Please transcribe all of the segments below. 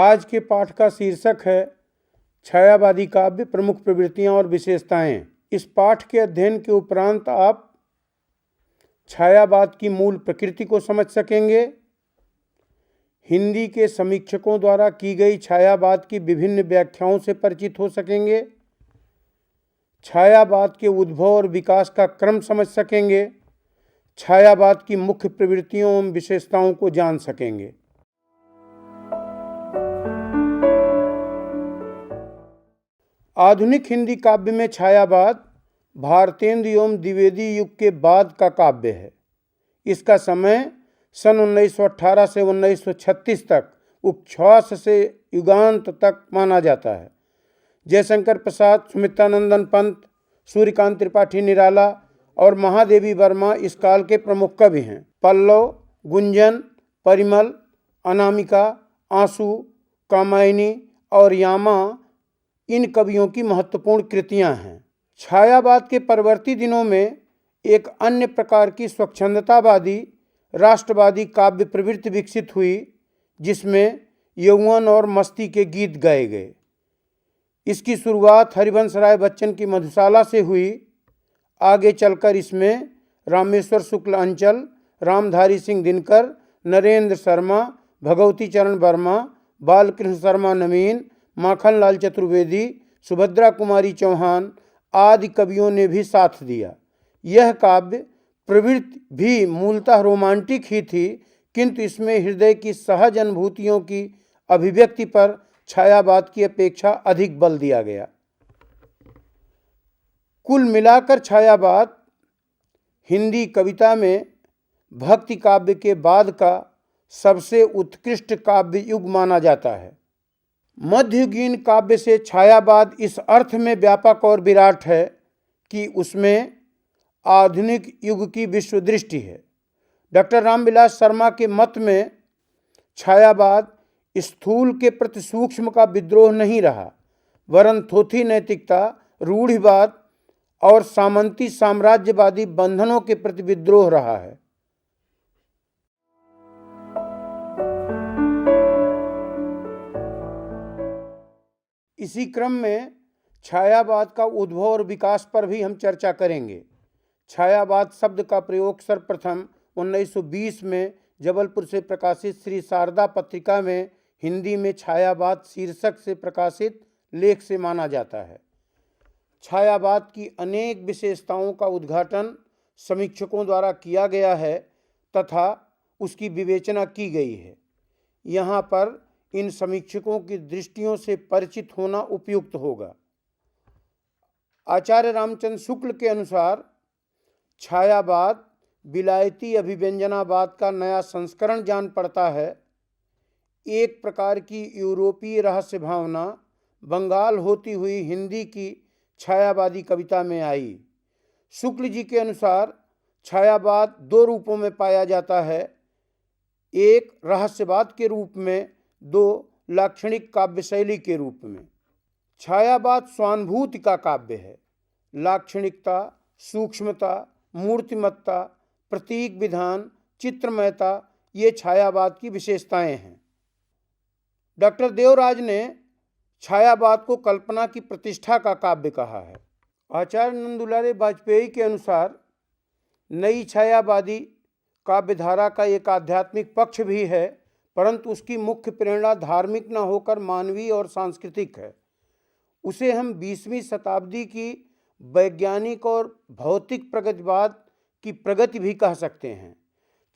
आज के पाठ का शीर्षक है छायावादी काव्य, प्रमुख प्रवृत्तियां और विशेषताएं। इस पाठ के अध्ययन के उपरांत आप छायावाद की मूल प्रकृति को समझ सकेंगे, हिंदी के समीक्षकों द्वारा की गई छायावाद की विभिन्न व्याख्याओं से परिचित हो सकेंगे, छायावाद के उद्भव और विकास का क्रम समझ सकेंगे, छायावाद की मुख्य प्रवृत्तियों एवं विशेषताओं को जान सकेंगे। आधुनिक हिंदी काव्य में छायावाद भारतेंदु एवं द्विवेदी युग के बाद का काव्य है। इसका समय सन 1918 से 1936 तक उच्छ्वास से युगांत तक माना जाता है। जयशंकर प्रसाद, सुमित्रानंदन पंत, सूर्यकांत त्रिपाठी निराला और महादेवी वर्मा इस काल के प्रमुख कवि हैं। पल्लव, गुंजन, परिमल, अनामिका, आंसू, कामायनी और यामा इन कवियों की महत्वपूर्ण कृतियां हैं। छायावाद के परवर्ती दिनों में एक अन्य प्रकार की स्वच्छंदतावादी राष्ट्रवादी काव्य प्रवृत्ति विकसित हुई, जिसमें यौवन और मस्ती के गीत गाए गए। इसकी शुरुआत हरिवंश राय बच्चन की मधुशाला से हुई। आगे चलकर इसमें रामेश्वर शुक्ल अंचल, रामधारी सिंह दिनकर, नरेंद्र शर्मा, भगवती चरण वर्मा, बालकृष्ण शर्मा नवीन, माखनलाल चतुर्वेदी, सुभद्रा कुमारी चौहान आदि कवियों ने भी साथ दिया। यह काव्य प्रवृत्ति भी मूलतः रोमांटिक ही थी, किंतु इसमें हृदय की सहज अनुभूतियों की अभिव्यक्ति पर छायावाद की अपेक्षा अधिक बल दिया गया। कुल मिलाकर छायावाद हिंदी कविता में भक्ति काव्य के बाद का सबसे उत्कृष्ट काव्य युग माना जाता है। मध्ययुगीन काव्य से छायावाद इस अर्थ में व्यापक और विराट है कि उसमें आधुनिक युग की विश्व दृष्टि है। डॉक्टर रामविलास शर्मा के मत में छायावाद स्थूल के प्रति सूक्ष्म का विद्रोह नहीं रहा, वरन थोथी नैतिकता, रूढ़िवाद और सामंती साम्राज्यवादी बंधनों के प्रति विद्रोह रहा है। इसी क्रम में छायावाद का उद्भव और विकास पर भी हम चर्चा करेंगे। छायावाद शब्द का प्रयोग सर्वप्रथम 1920 में जबलपुर से प्रकाशित श्री शारदा पत्रिका में हिंदी में छायावाद शीर्षक से प्रकाशित लेख से माना जाता है। छायावाद की अनेक विशेषताओं का उद्घाटन समीक्षकों द्वारा किया गया है तथा उसकी विवेचना की गई है। यहाँ पर इन समीक्षकों की दृष्टियों से परिचित होना उपयुक्त होगा। आचार्य रामचंद्र शुक्ल के अनुसार छायावाद विलायती अभिव्यंजनावाद का नया संस्करण जान पड़ता है। एक प्रकार की यूरोपीय रहस्य भावना बंगाल होती हुई हिंदी की छायावादी कविता में आई। शुक्ल जी के अनुसार छायावाद दो रूपों में पाया जाता है, एक रहस्यवाद के रूप में, दो लाक्षणिक काव्य शैली के रूप में। छायावाद स्वानुभूति का काव्य है। लाक्षणिकता, सूक्ष्मता, मूर्तिमत्ता, प्रतीक विधान, चित्रमयता ये छायावाद की विशेषताएं हैं। डॉक्टर देवराज ने छायावाद को कल्पना की प्रतिष्ठा का काव्य कहा है। आचार्य नंदुलारे वाजपेयी के अनुसार नई छायावादी काव्यधारा का एक आध्यात्मिक पक्ष भी है, परंतु उसकी मुख्य प्रेरणा धार्मिक न होकर मानवीय और सांस्कृतिक है। उसे हम 20वीं शताब्दी की वैज्ञानिक और भौतिक प्रगतिवाद की प्रगति भी कह सकते हैं।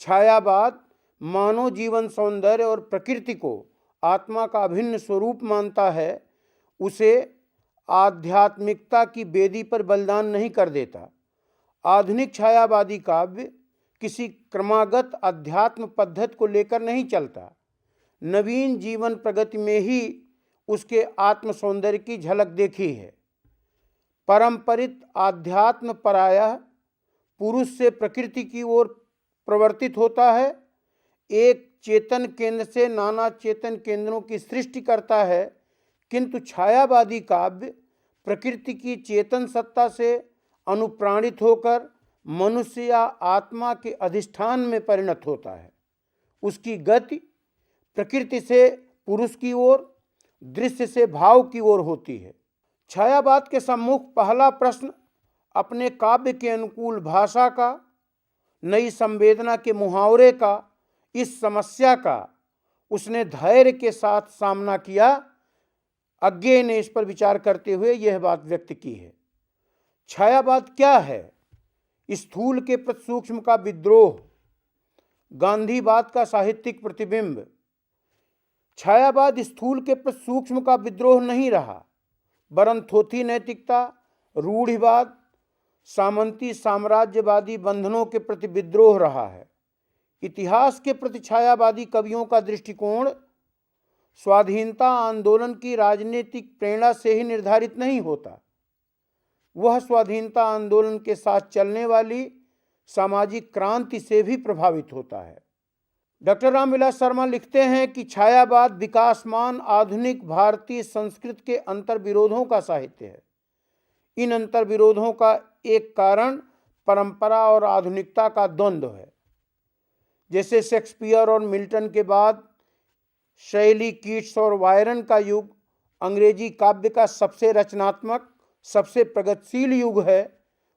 छायावाद मानव जीवन, सौंदर्य और प्रकृति को आत्मा का अभिन्न स्वरूप मानता है। उसे आध्यात्मिकता की वेदी पर बलिदान नहीं कर देता। आधुनिक छायावादी काव्य किसी क्रमागत अध्यात्म पद्धति को लेकर नहीं चलता। नवीन जीवन प्रगति में ही उसके आत्म सौंदर्य की झलक देखी है। परंपरित आध्यात्म प्रायः पुरुष से प्रकृति की ओर प्रवर्तित होता है। एक चेतन केंद्र से नाना चेतन केंद्रों की सृष्टि करता है, किंतु छायावादी काव्य प्रकृति की चेतन सत्ता से अनुप्राणित होकर मनुष्य या आत्मा के अधिष्ठान में परिणत होता है। उसकी गति प्रकृति से पुरुष की ओर, दृश्य से भाव की ओर होती है। छायावाद के सम्मुख पहला प्रश्न अपने काव्य के अनुकूल भाषा का, नई संवेदना के मुहावरे का, इस समस्या का उसने धैर्य के साथ सामना किया। अज्ञेय ने इस पर विचार करते हुए यह बात व्यक्त की है। छायावाद क्या है? स्थूल के प्रति सूक्ष्म का विद्रोह, गांधीवाद का साहित्यिक प्रतिबिंब। छायावाद स्थूल के प्रति सूक्ष्म का विद्रोह नहीं रहा, वरन थोथी नैतिकता, रूढ़िवाद, सामंती साम्राज्यवादी बंधनों के प्रति विद्रोह रहा है। इतिहास के प्रति छायावादी कवियों का दृष्टिकोण स्वाधीनता आंदोलन की राजनीतिक प्रेरणा से ही निर्धारित नहीं होता, वह स्वाधीनता आंदोलन के साथ चलने वाली सामाजिक क्रांति से भी प्रभावित होता है। डॉक्टर रामविलास शर्मा लिखते हैं कि छायावाद विकासमान आधुनिक भारतीय संस्कृति के अंतर्विरोधों का साहित्य है। इन अंतर्विरोधों का एक कारण परंपरा और आधुनिकता का द्वंद्व है। जैसे शेक्सपियर और मिल्टन के बाद शैली, कीट्स और वायरन का युग अंग्रेजी काव्य का सबसे रचनात्मक, सबसे प्रगतिशील युग है,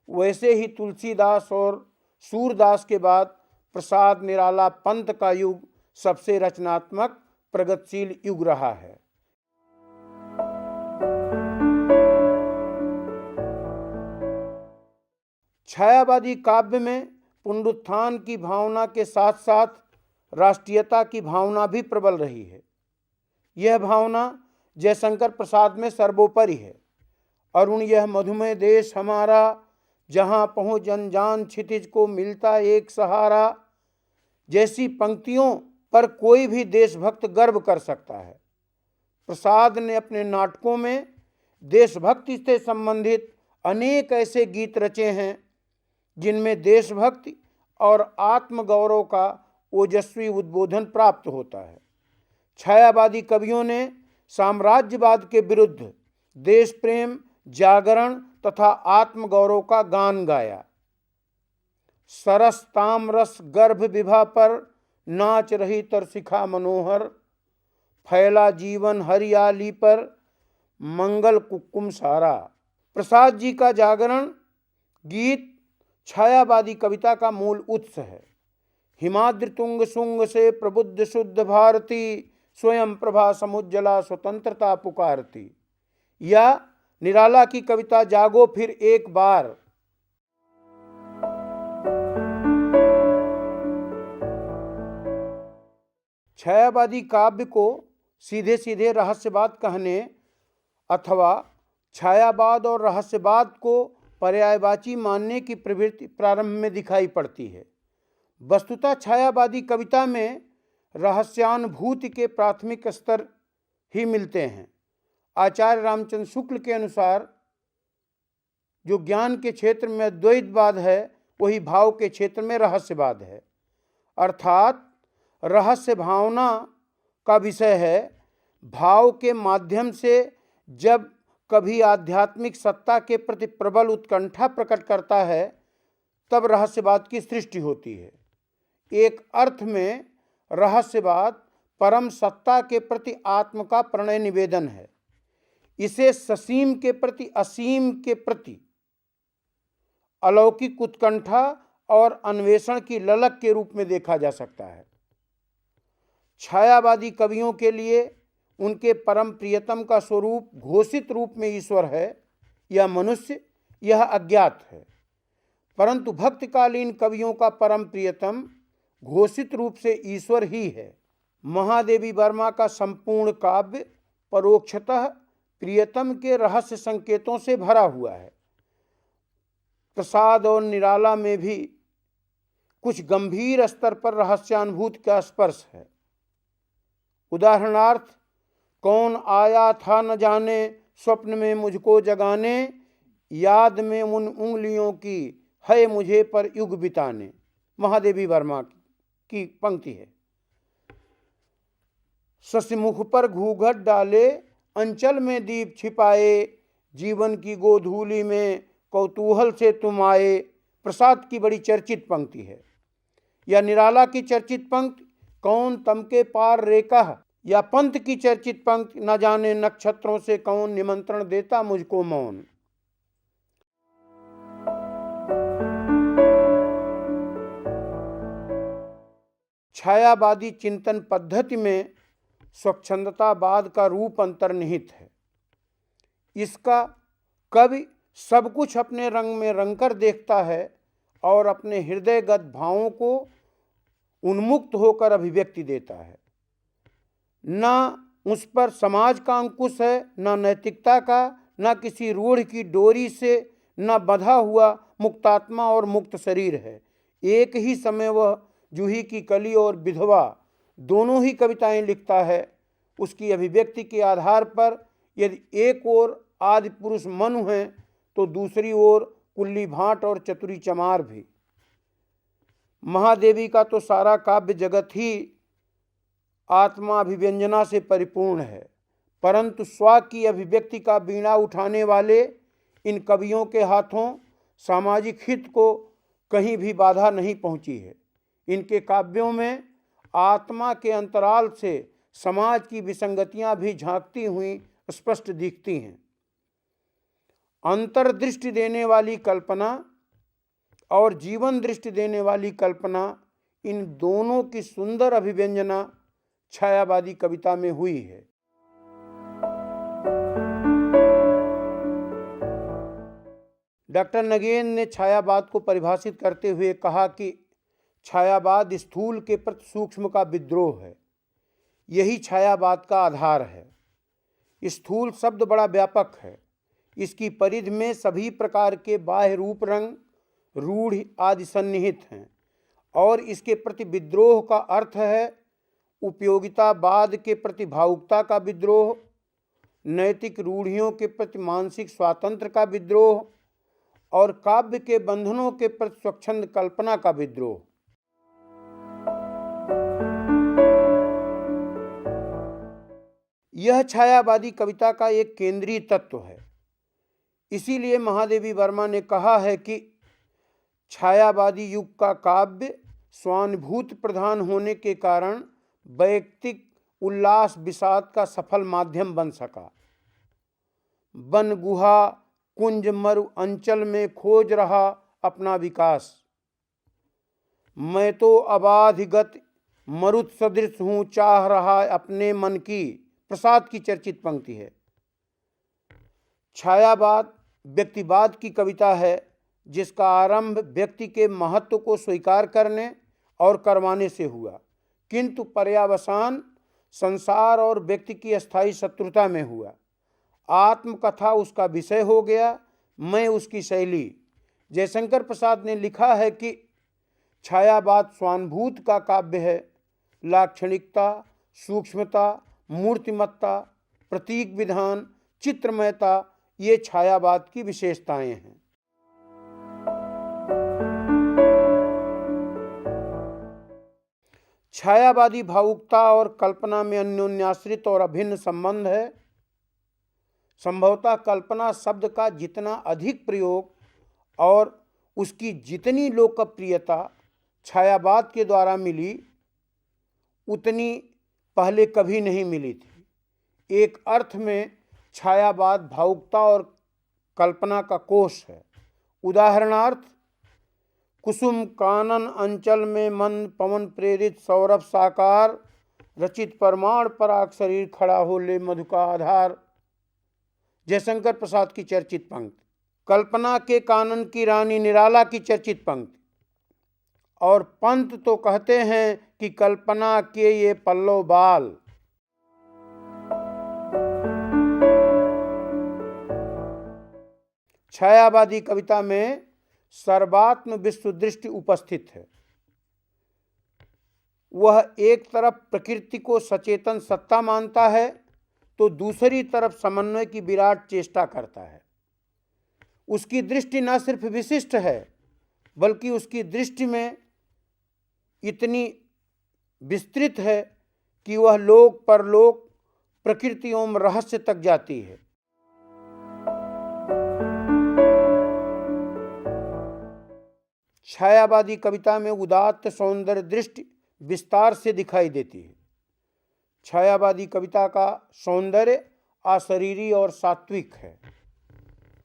वैसे ही तुलसीदास और सूरदास के बाद प्रसाद निराला पंत का युग सबसे रचनात्मक, प्रगतिशील युग रहा है। छायावादी काव्य में पुनरुत्थान की भावना के साथ साथ राष्ट्रीयता की भावना भी प्रबल रही है। यह भावना जयशंकर प्रसाद में सर्वोपरि है। अरुण यह मधुमेह देश हमारा, जहाँ पहुँच जनजान क्षितिज को मिलता एक सहारा, जैसी पंक्तियों पर कोई भी देशभक्त गर्व कर सकता है। प्रसाद ने अपने नाटकों में देशभक्ति से संबंधित अनेक ऐसे गीत रचे हैं जिनमें देशभक्ति और आत्मगौरव का ओजस्वी उद्बोधन प्राप्त होता है। छायावादी कवियों ने साम्राज्यवाद के विरुद्ध देश प्रेम, जागरण तथा आत्मगौरव का गान गाया। सरस तामरस गर्भ विभा पर नाच रही तरसिखा मनोहर, फैला जीवन हरियाली पर मंगल कुक्कुम सारा। प्रसाद जी का जागरण गीत छायावादी कविता का मूल उत्स है। हिमाद्रि तुंग सुंग से प्रबुद्ध शुद्ध भारती, स्वयं प्रभा समुज्जला स्वतंत्रता पुकारती। या निराला की कविता जागो फिर एक बार। छायावादी काव्य को सीधे सीधे रहस्यवाद कहने अथवा छायावाद और रहस्यवाद को पर्यायवाची मानने की प्रवृत्ति प्रारंभ में दिखाई पड़ती है। वस्तुतः छायावादी कविता में रहस्यानुभूति के प्राथमिक स्तर ही मिलते हैं। आचार्य रामचंद्र शुक्ल के अनुसार जो ज्ञान के क्षेत्र में अद्वैतवाद है, वही भाव के क्षेत्र में रहस्यवाद है। अर्थात रहस्य भावना का विषय है। भाव के माध्यम से जब कभी आध्यात्मिक सत्ता के प्रति प्रबल उत्कंठा प्रकट करता है, तब रहस्यवाद की सृष्टि होती है। एक अर्थ में रहस्यवाद परम सत्ता के प्रति आत्म का प्रणय निवेदन है। इसे ससीम के प्रति असीम के प्रति अलौकिक उत्कंठा और अन्वेषण की ललक के रूप में देखा जा सकता है। छायावादी कवियों के लिए उनके परम प्रियतम का स्वरूप घोषित रूप में ईश्वर है या मनुष्य, यह अज्ञात है। परंतु भक्तकालीन कवियों का परम प्रियतम घोषित रूप से ईश्वर ही है। महादेवी वर्मा का संपूर्ण काव्य परोक्षतः प्रियतम के रहस्य संकेतों से भरा हुआ है। प्रसाद और निराला में भी कुछ गंभीर स्तर पर रहस्यानुभूति का स्पर्श है। उदाहरणार्थ, कौन आया था न जाने स्वप्न में मुझको जगाने, याद में उन उंगलियों की है मुझे पर युग बिताने, महादेवी वर्मा की पंक्ति है। शशिमुख पर घूंघट डाले, अंचल में दीप छिपाए, जीवन की गोधूली में कौतूहल से तुम आए, प्रसाद की बड़ी चर्चित पंक्ति है। या निराला की चर्चित पंक्ति, कौन तम के पार रेखा, या पंत की चर्चित पंक्ति, न जाने नक्षत्रों से कौन निमंत्रण देता मुझको मौन। छायावादी चिंतन पद्धति में स्वच्छंदतावाद का रूप अंतर्निहित है। इसका कवि सब कुछ अपने रंग में रंगकर देखता है और अपने हृदयगत भावों को उन्मुक्त होकर अभिव्यक्ति देता है। न उस पर समाज का अंकुश है, न नैतिकता का, न किसी रूढ़ की डोरी से न बंधा हुआ मुक्तात्मा और मुक्त शरीर है। एक ही समय वह जूही की कली और विधवा दोनों ही कविताएं लिखता है। उसकी अभिव्यक्ति के आधार पर यदि एक ओर आदि पुरुष मनु हैं तो दूसरी ओर कुल्ली भाट और चतुरी चमार भी। महादेवी का तो सारा काव्य जगत ही आत्मा अभिव्यंजना से परिपूर्ण है, परंतु स्व की अभिव्यक्ति का बीड़ा उठाने वाले इन कवियों के हाथों सामाजिक हित को कहीं भी बाधा नहीं पहुंची है। इनके काव्यों में आत्मा के अंतराल से समाज की विसंगतियां भी झांकती हुई स्पष्ट दिखती हैं। अंतर्दृष्टि देने वाली कल्पना और जीवन दृष्टि देने वाली कल्पना, इन दोनों की सुंदर अभिव्यंजना छायावादी कविता में हुई है। डॉक्टर नगेन ने छायावाद को परिभाषित करते हुए कहा कि छायावाद स्थूल के प्रति सूक्ष्म का विद्रोह है। यही छायावाद का आधार है। स्थूल शब्द बड़ा व्यापक है। इसकी परिधि में सभी प्रकार के बाह्य रूप, रंग, रूढ़ आदि सन्निहित हैं और इसके प्रति विद्रोह का अर्थ है उपयोगितावाद के प्रति भावुकता का विद्रोह, नैतिक रूढ़ियों के प्रति मानसिक स्वातंत्र्य का विद्रोह और काव्य के बंधनों के प्रति स्वच्छंद कल्पना का विद्रोह। यह छायावादी कविता का एक केंद्रीय तत्व है। इसीलिए महादेवी वर्मा ने कहा है कि छायावादी युग का काव्य स्वानुभूति प्रधान होने के कारण वैयक्तिक उल्लास विषाद का सफल माध्यम बन सका। वन गुहा कुंज मरु अंचल में खोज रहा अपना विकास, मैं तो अबाधिगत मरुत सदृश हूँ चाह रहा अपने मन की, प्रसाद की चर्चित पंक्ति है। छायावाद व्यक्तिवाद की कविता है जिसका आरंभ व्यक्ति के महत्व को स्वीकार करने और करवाने से हुआ, किंतु पर्यावसान संसार और व्यक्ति की अस्थायी शत्रुता में हुआ। आत्मकथा उसका विषय हो गया, मैं उसकी शैली। जयशंकर प्रसाद ने लिखा है कि छायावाद स्वानुभूति का काव्य है। लाक्षणिकता, सूक्ष्मता, मूर्तिमत्ता, प्रतीक विधान, चित्रमयता ये छायावाद की विशेषताएं हैं। छायावादी भावुकता और कल्पना में अन्योन्याश्रित और अभिन्न संबंध है। संभवतः कल्पना शब्द का जितना अधिक प्रयोग और उसकी जितनी लोकप्रियता छायावाद के द्वारा मिली, उतनी पहले कभी नहीं मिली थी। एक अर्थ में छायावाद भावुकता और कल्पना का कोश है। उदाहरणार्थ, कुसुम कानन अंचल में मंद पवन प्रेरित सौरभ साकार, रचित परमाण पराग शरीर खड़ा हो ले मधु का आधार। जयशंकर प्रसाद की चर्चित पंक्ति। कल्पना के कानन की रानी निराला की चर्चित पंक्ति। और पंत तो कहते हैं कि कल्पना के ये पल्लव बाल। छायावादी कविता में सर्वात्म विश्व दृष्टि उपस्थित है। वह एक तरफ प्रकृति को सचेतन सत्ता मानता है तो दूसरी तरफ समन्वय की विराट चेष्टा करता है। उसकी दृष्टि न सिर्फ विशिष्ट है बल्कि उसकी दृष्टि में इतनी विस्तृत है कि वह लोक परलोक, प्रकृति एवं रहस्य तक जाती है। छायावादी कविता में उदात्त सौंदर्य दृष्टि विस्तार से दिखाई देती है। छायावादी कविता का सौंदर्य अशरीरी और सात्विक है।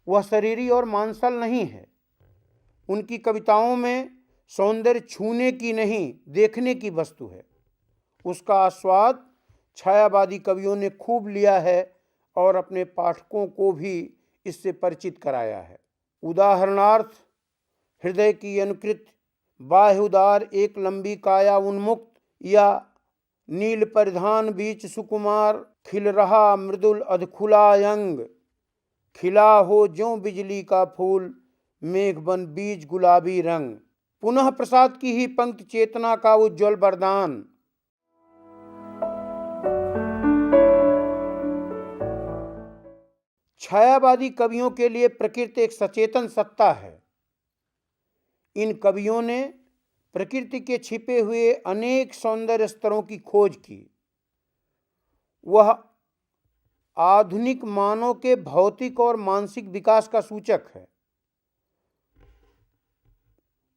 वह शरीरी और मांसल नहीं है। उनकी कविताओं में सौंदर्य छूने की नहीं, देखने की वस्तु है। उसका आस्वाद छायावादी कवियों ने खूब लिया है और अपने पाठकों को भी इससे परिचित कराया है। उदाहरणार्थ, हृदय की अनुकृत, बाह्य उदार, एक लंबी काया उन्मुक्त, या नील परिधान बीच सुकुमार, खिल रहा मृदुल अधखुला अंग, खिला हो ज्यों बिजली का फूल, मेघ बन बीज गुलाबी रंग। पुनः प्रसाद की ही पंक्ति, चेतना का उज्ज्वल वरदान। छायावादी कवियों के लिए प्रकृति एक सचेतन सत्ता है। इन कवियों ने प्रकृति के छिपे हुए अनेक सौंदर्य स्तरों की खोज की। वह आधुनिक मानव के भौतिक और मानसिक विकास का सूचक है।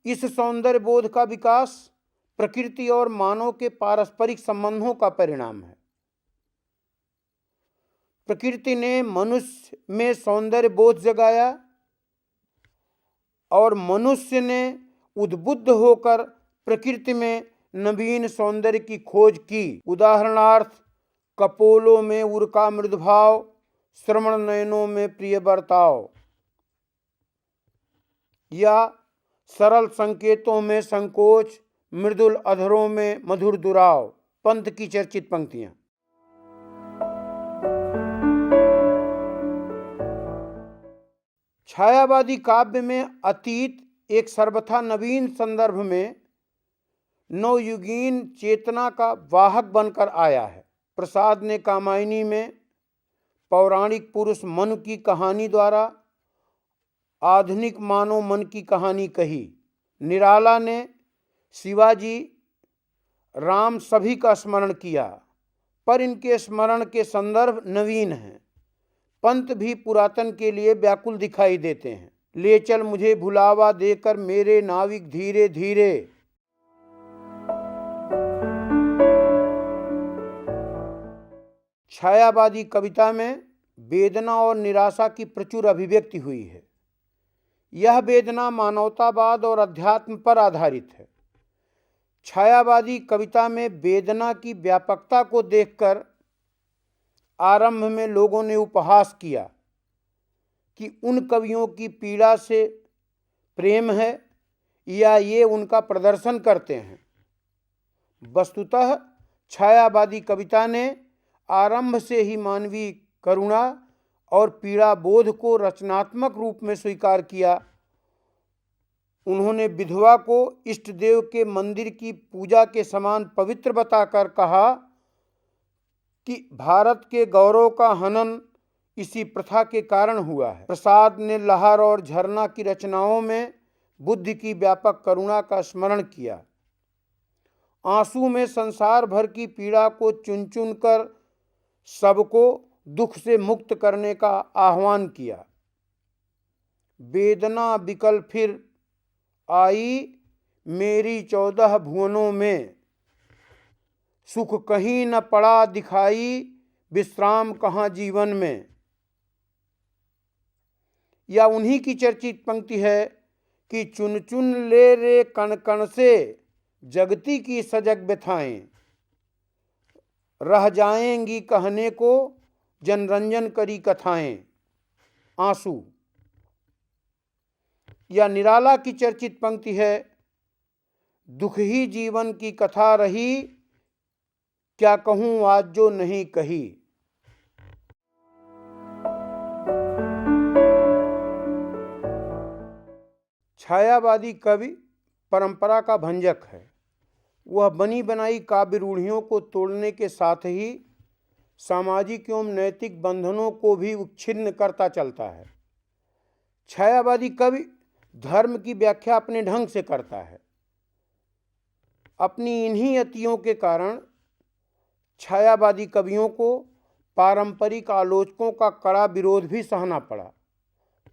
इस सौंदर्य बोध का विकास प्रकृति और मानव के पारस्परिक संबंधों का परिणाम है। प्रकृति ने मनुष्य में सौंदर्य बोध जगाया और मनुष्य ने उद्बुद्ध होकर प्रकृति में नवीन सौंदर्य की खोज की। उदाहरणार्थ, कपोलों में उर का मृदुभाव, श्रवण नयनों में प्रिय बर्ताव, या सरल संकेतों में संकोच, मृदुल अधरों में मधुर दुराव। पंत की चर्चित पंक्तियां। छायावादी काव्य में अतीत एक सर्वथा नवीन संदर्भ में नवयुगीन चेतना का वाहक बनकर आया है। प्रसाद ने कामायनी में पौराणिक पुरुष मनु की कहानी द्वारा आधुनिक मानव मन की कहानी कही। निराला ने शिवाजी, राम सभी का स्मरण किया, पर इनके स्मरण के संदर्भ नवीन हैं। पंत भी पुरातन के लिए व्याकुल दिखाई देते हैं। ले चल मुझे भुलावा देकर मेरे नाविक धीरे धीरे। छायावादी कविता में वेदना और निराशा की प्रचुर अभिव्यक्ति हुई है। यह वेदना मानवतावाद और अध्यात्म पर आधारित है। छायावादी कविता में वेदना की व्यापकता को देखकर आरंभ में लोगों ने उपहास किया कि उन कवियों की पीड़ा से प्रेम है या ये उनका प्रदर्शन करते हैं। वस्तुतः छायावादी कविता ने आरंभ से ही मानवीय करुणा और पीड़ा बोध को रचनात्मक रूप में स्वीकार किया। उन्होंने विधवा को इष्ट देव के मंदिर की पूजा के समान पवित्र बताकर कहा कि भारत के गौरव का हनन इसी प्रथा के कारण हुआ है। प्रसाद ने लहर और झरना की रचनाओं में बुद्ध की व्यापक करुणा का स्मरण किया। आंसू में संसार भर की पीड़ा को चुन चुन कर सबको दुख से मुक्त करने का आह्वान किया। वेदना बिकल फिर आई मेरी 14 भुवनों में, सुख कहीं न पड़ा दिखाई विश्राम कहाँ जीवन में। या उन्हीं की चर्चित पंक्ति है कि चुन चुन ले रे कण कण से जगती की सजग व्यथाएं, रह जाएंगी कहने को जनरंजन करी कथाएं। आंसू। या निराला की चर्चित पंक्ति है, दुख ही जीवन की कथा रही, क्या कहूं आज जो नहीं कही। छायावादी कवि परंपरा का भंजक है। वह बनी बनाई काव्य रूढ़ियों को तोड़ने के साथ ही सामाजिक एवं नैतिक बंधनों को भी उच्छिन्न करता चलता है। छायावादी कवि धर्म की व्याख्या अपने ढंग से करता है। अपनी इन्हीं अतियों के कारण छायावादी कवियों को पारंपरिक आलोचकों का कड़ा विरोध भी सहना पड़ा,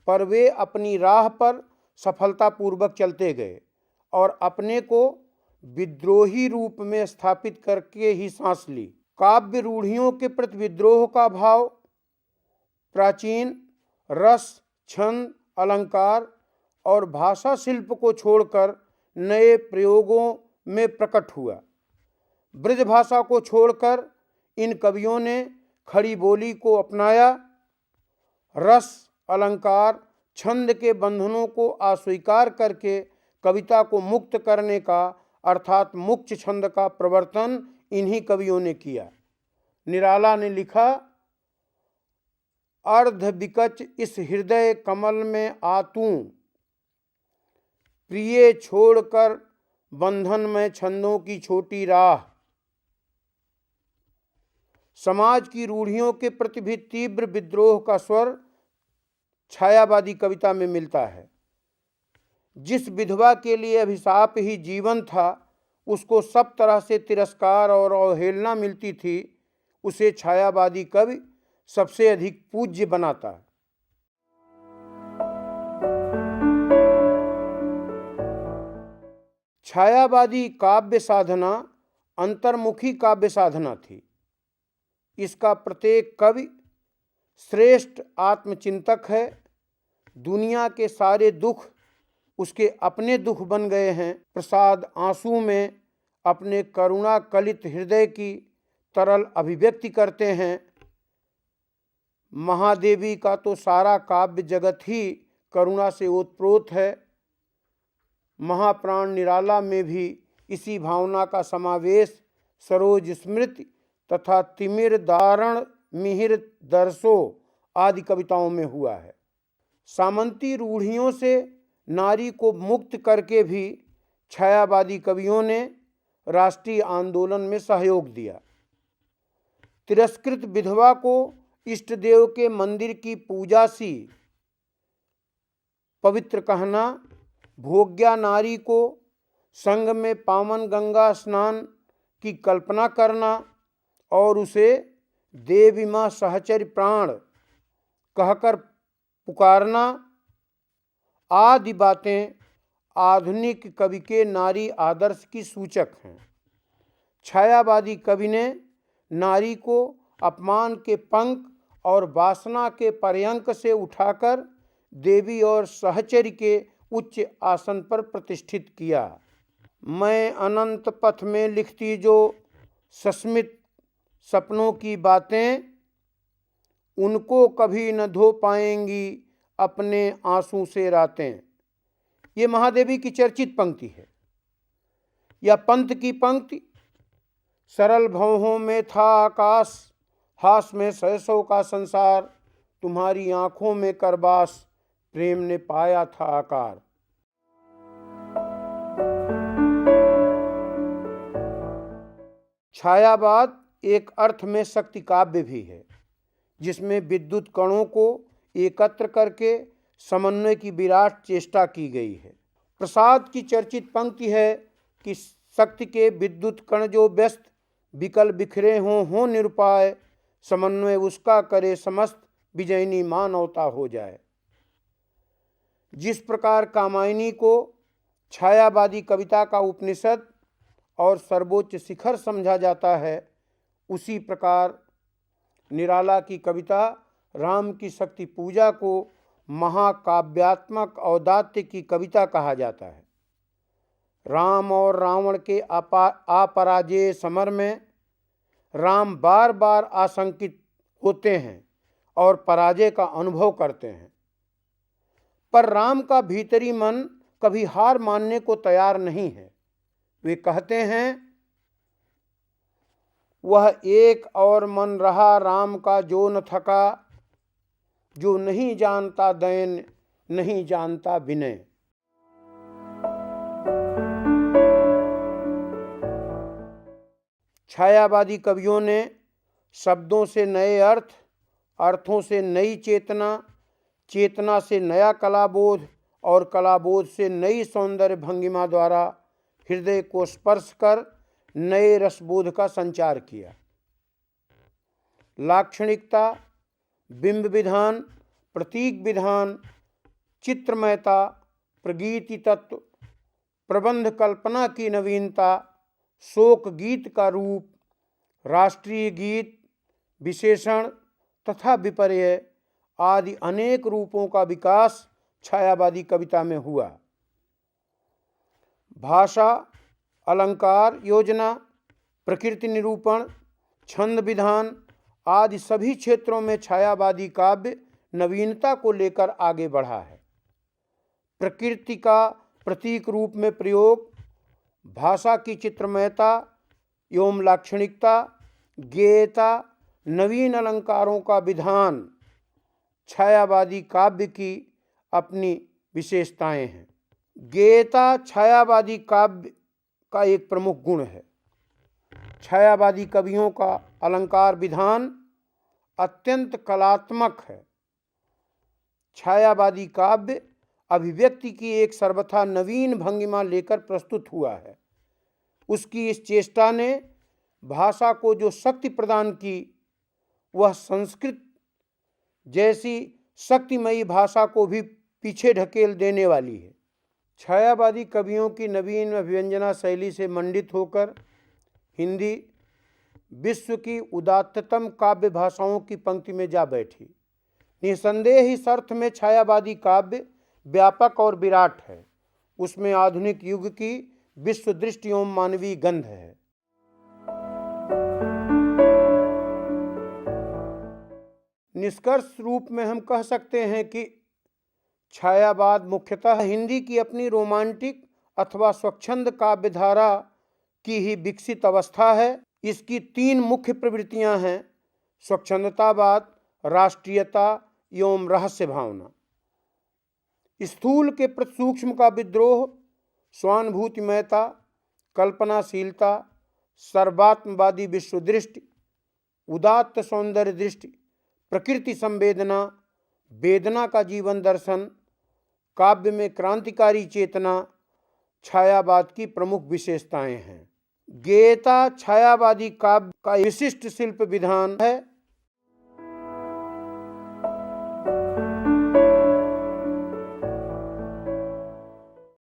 पर वे अपनी राह पर सफलतापूर्वक चलते गए और अपने को विद्रोही रूप में स्थापित करके ही सांस ली। काव्य रूढ़ियों के प्रति विद्रोह का भाव प्राचीन रस, छंद, अलंकार और भाषा शिल्प को छोड़कर नए प्रयोगों में प्रकट हुआ। ब्रज भाषा को छोड़कर इन कवियों ने खड़ी बोली को अपनाया। रस, अलंकार, छंद के बंधनों को अस्वीकार करके कविता को मुक्त करने का अर्थात मुक्त छंद का प्रवर्तन इन्हीं कवियों ने किया। निराला ने लिखा, अर्ध विकच इस हृदय कमल में आतूं, प्रिय छोड़कर बंधन में छंदों की छोटी राह। समाज की रूढ़ियों के प्रति भी तीव्र विद्रोह का स्वर छायावादी कविता में मिलता है। जिस विधवा के लिए अभिशाप ही जीवन था, उसको सब तरह से तिरस्कार और अवहेलना मिलती थी, उसे छायावादी कवि सबसे अधिक पूज्य बनाता है। छायावादी काव्य साधना अंतर्मुखी काव्य साधना थी। इसका प्रत्येक कवि श्रेष्ठ आत्मचिंतक है। दुनिया के सारे दुख उसके अपने दुख बन गए हैं। प्रसाद आंसू में अपने करुणा कलित हृदय की तरल अभिव्यक्ति करते हैं। महादेवी का तो सारा काव्य जगत ही करुणा से ओतप्रोत है। महाप्राण निराला में भी इसी भावना का समावेश सरोज स्मृति तथा तिमिर दारण मिहिर दरसो आदि कविताओं में हुआ है। सामंती रूढ़ियों से नारी को मुक्त करके भी छायावादी कवियों ने राष्ट्रीय आंदोलन में सहयोग दिया। तिरस्कृत विधवा को इष्ट देव के मंदिर की पूजा सी पवित्र कहना, भोग्या नारी को संग में पावन गंगा स्नान की कल्पना करना और उसे देवी माँ सहचर्य प्राण कहकर पुकारना आदि बातें आधुनिक कवि के नारी आदर्श की सूचक हैं। छायावादी कवि ने नारी को अपमान के पंख और वासना के पर्यंक से उठाकर देवी और सहचर्य के उच्च आसन पर प्रतिष्ठित किया। मैं अनंत पथ में लिखती जो सस्मित सपनों की बातें, उनको कभी न धो पाएंगी अपने आंसू से रातें। ये महादेवी की चर्चित पंक्ति है। या पंत की पंक्ति, सरल भवों में था आकाश, हास में सहसों का संसार, तुम्हारी आंखों में करबास, प्रेम ने पाया था आकार। छायावाद एक अर्थ में शक्ति काव्य भी है, जिसमें विद्युत कणों को एकत्र करके समन्वय की विराट चेष्टा की गई है। प्रसाद की चर्चित पंक्ति है कि शक्ति के विद्युत कण जो व्यस्त विकल बिखरे हों निरुपाय, समन्वय उसका करे समस्त विजयनी मानवता हो जाए। जिस प्रकार कामायनी को छायावादी कविता का उपनिषद और सर्वोच्च शिखर समझा जाता है, उसी प्रकार निराला की कविता राम की शक्ति पूजा को महाकाव्यात्मक औदात्य की कविता कहा जाता है। राम और रावण के अपराजेय समर में राम बार बार आशंकित होते हैं और पराजय का अनुभव करते हैं, पर राम का भीतरी मन कभी हार मानने को तैयार नहीं है। वे कहते हैं, वह एक और मन रहा राम का जो न थका, जो नहीं जानता दैन नहीं जानता विनय। छायावादी कवियों ने शब्दों से नए अर्थ, अर्थों से नई चेतना, चेतना से नया कलाबोध और कलाबोध से नई सौंदर्य भंगिमा द्वारा हृदय को स्पर्श कर नए रसबोध का संचार किया। लाक्षणिकता, बिंब विधान, प्रतीक विधान, चित्रमयता, प्रगीति तत्व, प्रबंध कल्पना की नवीनता, शोक गीत का रूप, राष्ट्रीय गीत, विशेषण तथा विपर्यय आदि अनेक रूपों का विकास छायावादी कविता में हुआ। भाषा, अलंकार योजना, प्रकृति निरूपण, छंद विधान आदि सभी क्षेत्रों में छायावादी काव्य नवीनता को लेकर आगे बढ़ा है। प्रकृति का प्रतीक रूप में प्रयोग, भाषा की चित्रमयता एवं लाक्षणिकता, गेयता, नवीन अलंकारों का विधान छायावादी काव्य की अपनी विशेषताएं हैं। गेयता छायावादी काव्य का एक प्रमुख गुण है। छायावादी कवियों का अलंकार विधान अत्यंत कलात्मक है। छायावादी काव्य अभिव्यक्ति की एक सर्वथा नवीन भंगिमा लेकर प्रस्तुत हुआ है। उसकी इस चेष्टा ने भाषा को जो शक्ति प्रदान की, वह संस्कृत जैसी शक्तिमयी भाषा को भी पीछे ढकेल देने वाली है। छायावादी कवियों की नवीन अभिव्यंजना शैली से मंडित होकर हिंदी विश्व की उदात्ततम काव्य भाषाओं की पंक्ति में जा बैठी। निसंदेह इस अर्थ में छायावादी काव्य व्यापक और विराट है। उसमें आधुनिक युग की विश्व दृष्टि एवं मानवीय गंध है। निष्कर्ष रूप में हम कह सकते हैं कि छायावाद मुख्यतः हिंदी की अपनी रोमांटिक अथवा स्वच्छंद काव्यधारा की ही विकसित अवस्था है। इसकी तीन मुख्य प्रवृत्तियां हैं: स्वच्छंदतावाद, राष्ट्रीयता एवं रहस्य भावना। स्थूल के प्रति सूक्ष्म का विद्रोह, स्वानुभूतिमयता, कल्पनाशीलता, सर्वात्मवादी विश्व दृष्टि, उदात्त सौंदर्य दृष्टि, प्रकृति संवेदना, वेदना का जीवन दर्शन, काव्य में क्रांतिकारी चेतना छायावाद की प्रमुख विशेषताएं हैं। गेयता छायावादी काव्य का विशिष्ट शिल्प विधान है।